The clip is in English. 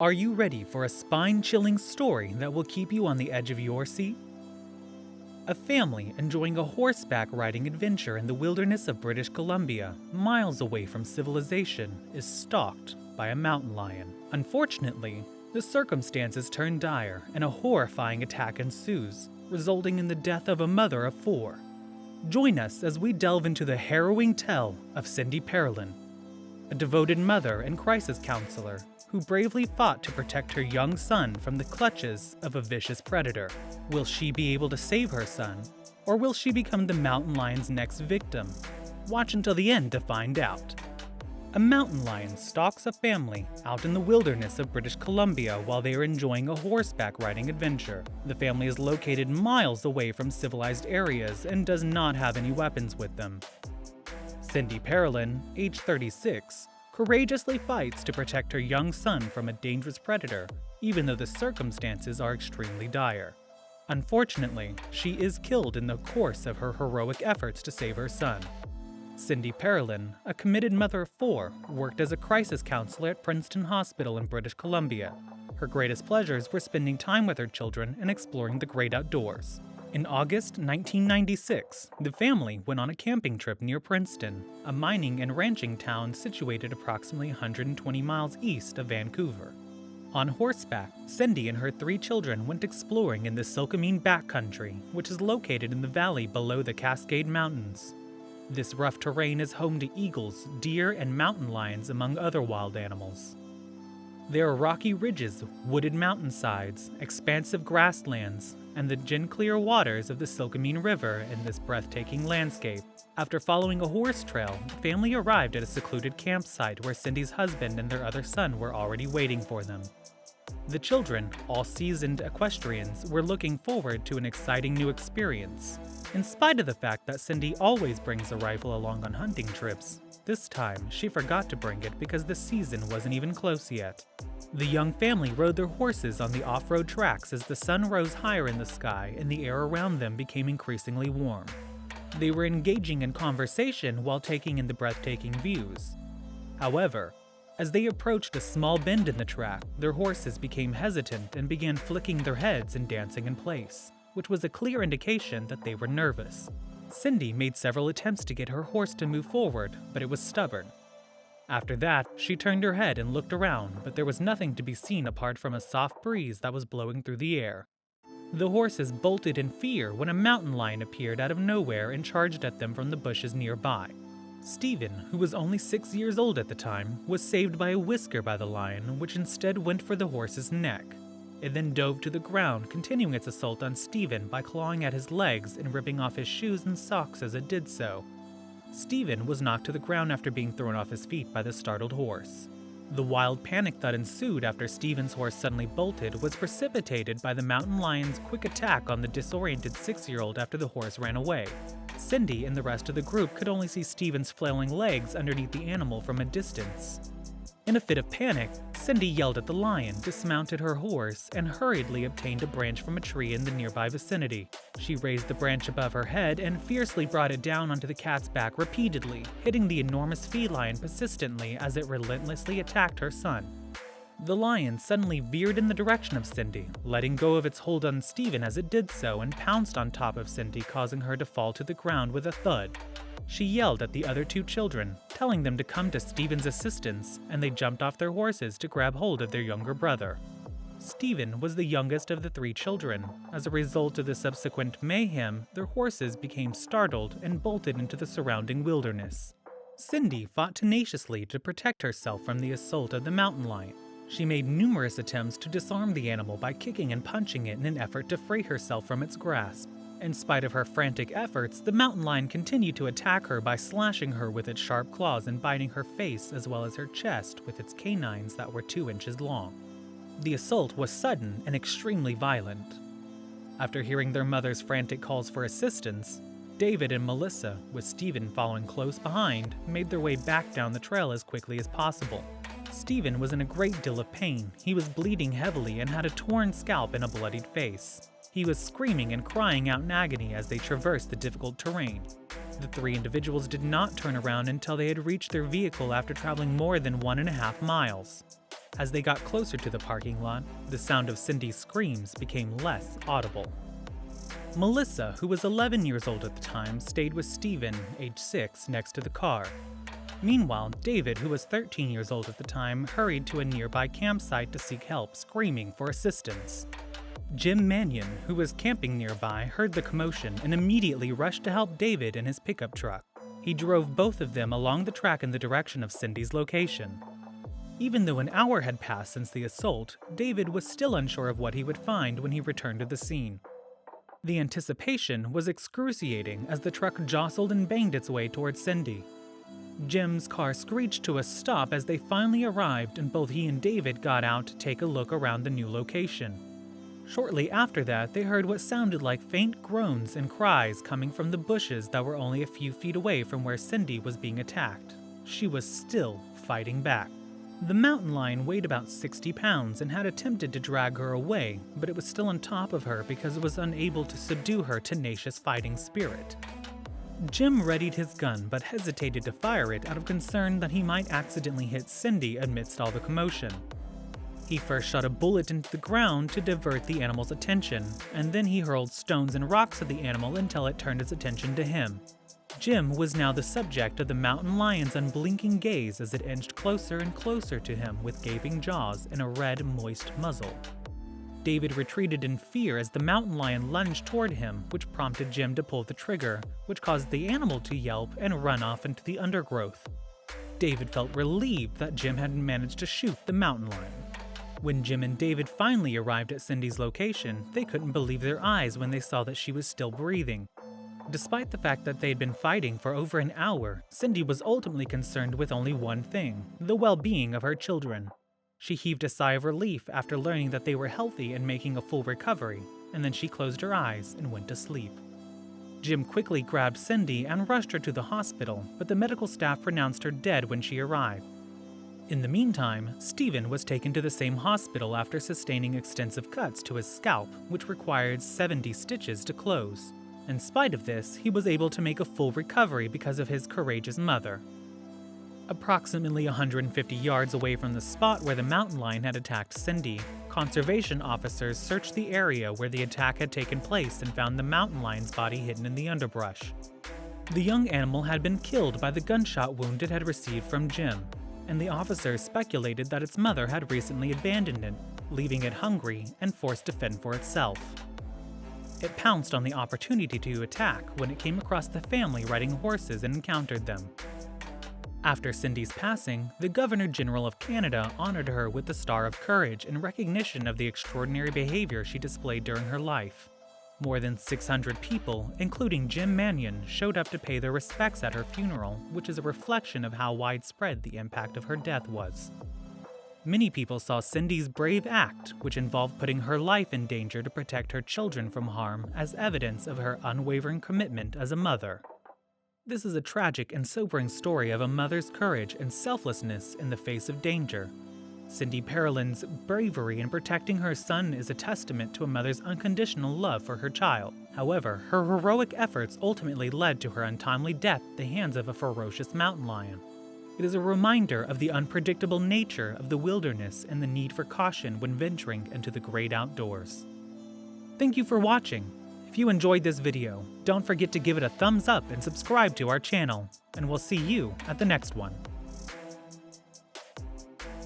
Are you ready for a spine-chilling story that will keep you on the edge of your seat? A family enjoying a horseback riding adventure in the wilderness of British Columbia, miles away from civilization, is stalked by a mountain lion. Unfortunately, the circumstances turn dire and a horrifying attack ensues, resulting in the death of a mother of four. Join us as we delve into the harrowing tale of Cindy Perolin, a devoted mother and crisis counselor who bravely fought to protect her young son from the clutches of a vicious predator. Will she be able to save her son, or will she become the mountain lion's next victim? Watch until the end to find out. A mountain lion stalks a family out in the wilderness of British Columbia while they are enjoying a horseback riding adventure. The family is located miles away from civilized areas and does not have any weapons with them. Cindy Perolin, age 36, courageously fights to protect her young son from a dangerous predator, even though the circumstances are extremely dire. Unfortunately, she is killed in the course of her heroic efforts to save her son. Cindy Perolin, a committed mother of four, worked as a crisis counselor at Princeton Hospital in British Columbia. Her greatest pleasures were spending time with her children and exploring the great outdoors. In August 1996, the family went on a camping trip near Princeton, a mining and ranching town situated approximately 120 miles east of Vancouver. On horseback, Cindy and her three children went exploring in the Silkameen backcountry, which is located in the valley below the Cascade Mountains. This rough terrain is home to eagles, deer, and mountain lions, among other wild animals. There are rocky ridges, wooded mountainsides, expansive grasslands, and the gin-clear waters of the Silkameen River in this breathtaking landscape. After following a horse trail, the family arrived at a secluded campsite where Cindy's husband and their other son were already waiting for them. The children, all seasoned equestrians, were looking forward to an exciting new experience. In spite of the fact that Cindy always brings a rifle along on hunting trips, this time she forgot to bring it because the season wasn't even close yet. The young family rode their horses on the off-road tracks as the sun rose higher in the sky and the air around them became increasingly warm. They were engaging in conversation while taking in the breathtaking views. However, as they approached a small bend in the track, their horses became hesitant and began flicking their heads and dancing in place, which was a clear indication that they were nervous. Cindy made several attempts to get her horse to move forward, but it was stubborn. After that, she turned her head and looked around, but there was nothing to be seen apart from a soft breeze that was blowing through the air. The horses bolted in fear when a mountain lion appeared out of nowhere and charged at them from the bushes nearby. Stephen, who was only 6 years old at the time, was saved by a whisker by the lion, which instead went for the horse's neck. It then dove to the ground, continuing its assault on Stephen by clawing at his legs and ripping off his shoes and socks as it did so. Stephen was knocked to the ground after being thrown off his feet by the startled horse. The wild panic that ensued after Stephen's horse suddenly bolted was precipitated by the mountain lion's quick attack on the disoriented 6-year-old after the horse ran away. Cindy and the rest of the group could only see Stephen's flailing legs underneath the animal from a distance. In a fit of panic, Cindy yelled at the lion, dismounted her horse, and hurriedly obtained a branch from a tree in the nearby vicinity. She raised the branch above her head and fiercely brought it down onto the cat's back repeatedly, hitting the enormous feline persistently as it relentlessly attacked her son. The lion suddenly veered in the direction of Cindy, letting go of its hold on Stephen as it did so and pounced on top of Cindy, causing her to fall to the ground with a thud. She yelled at the other two children, telling them to come to Stephen's assistance, and they jumped off their horses to grab hold of their younger brother. Stephen was the youngest of the three children. As a result of the subsequent mayhem, their horses became startled and bolted into the surrounding wilderness. Cindy fought tenaciously to protect herself from the assault of the mountain lion. She made numerous attempts to disarm the animal by kicking and punching it in an effort to free herself from its grasp. In spite of her frantic efforts, the mountain lion continued to attack her by slashing her with its sharp claws and biting her face as well as her chest with its canines that were 2 inches long. The assault was sudden and extremely violent. After hearing their mother's frantic calls for assistance, David and Melissa, with Stephen following close behind, made their way back down the trail as quickly as possible. Stephen was in a great deal of pain. He was bleeding heavily and had a torn scalp and a bloodied face. He was screaming and crying out in agony as they traversed the difficult terrain. The three individuals did not turn around until they had reached their vehicle after traveling more than 1.5 miles. As they got closer to the parking lot, the sound of Cindy's screams became less audible. Melissa, who was 11 years old at the time, stayed with Stephen, age 6, next to the car. Meanwhile, David, who was 13 years old at the time, hurried to a nearby campsite to seek help, screaming for assistance. Jim Mannion, who was camping nearby, heard the commotion and immediately rushed to help David in his pickup truck. He drove both of them along the track in the direction of Cindy's location. Even though an hour had passed since the assault, David was still unsure of what he would find when he returned to the scene. The anticipation was excruciating as the truck jostled and banged its way towards Cindy. Jim's car screeched to a stop as they finally arrived, and both he and David got out to take a look around the new location. Shortly after that, they heard what sounded like faint groans and cries coming from the bushes that were only a few feet away from where Cindy was being attacked. She was still fighting back. The mountain lion weighed about 60 pounds and had attempted to drag her away, but it was still on top of her because it was unable to subdue her tenacious fighting spirit. Jim readied his gun but hesitated to fire it out of concern that he might accidentally hit Cindy amidst all the commotion. He first shot a bullet into the ground to divert the animal's attention, and then he hurled stones and rocks at the animal until it turned its attention to him. Jim was now the subject of the mountain lion's unblinking gaze as it inched closer and closer to him with gaping jaws and a red, moist muzzle. David retreated in fear as the mountain lion lunged toward him, which prompted Jim to pull the trigger, which caused the animal to yelp and run off into the undergrowth. David felt relieved that Jim hadn't managed to shoot the mountain lion. When Jim and David finally arrived at Cindy's location, they couldn't believe their eyes when they saw that she was still breathing. Despite the fact that they had been fighting for over an hour, Cindy was ultimately concerned with only one thing: the well-being of her children. She heaved a sigh of relief after learning that they were healthy and making a full recovery, and then she closed her eyes and went to sleep. Jim quickly grabbed Cindy and rushed her to the hospital, but the medical staff pronounced her dead when she arrived. In the meantime, Stephen was taken to the same hospital after sustaining extensive cuts to his scalp, which required 70 stitches to close. In spite of this, he was able to make a full recovery because of his courageous mother. Approximately 150 yards away from the spot where the mountain lion had attacked Cindy, conservation officers searched the area where the attack had taken place and found the mountain lion's body hidden in the underbrush. The young animal had been killed by the gunshot wound it had received from Jim, and the officers speculated that its mother had recently abandoned it, leaving it hungry and forced to fend for itself. It pounced on the opportunity to attack when it came across the family riding horses and encountered them. After Cindy's passing, the Governor General of Canada honored her with the Star of Courage in recognition of the extraordinary behavior she displayed during her life. More than 600 people, including Jim Mannion, showed up to pay their respects at her funeral, which is a reflection of how widespread the impact of her death was. Many people saw Cindy's brave act, which involved putting her life in danger to protect her children from harm, as evidence of her unwavering commitment as a mother. This is a tragic and sobering story of a mother's courage and selflessness in the face of danger. Cindy Perolin's bravery in protecting her son is a testament to a mother's unconditional love for her child. However, her heroic efforts ultimately led to her untimely death at the hands of a ferocious mountain lion. It is a reminder of the unpredictable nature of the wilderness and the need for caution when venturing into the great outdoors. Thank you for watching. If you enjoyed this video, don't forget to give it a thumbs up and subscribe to our channel, and we'll see you at the next one.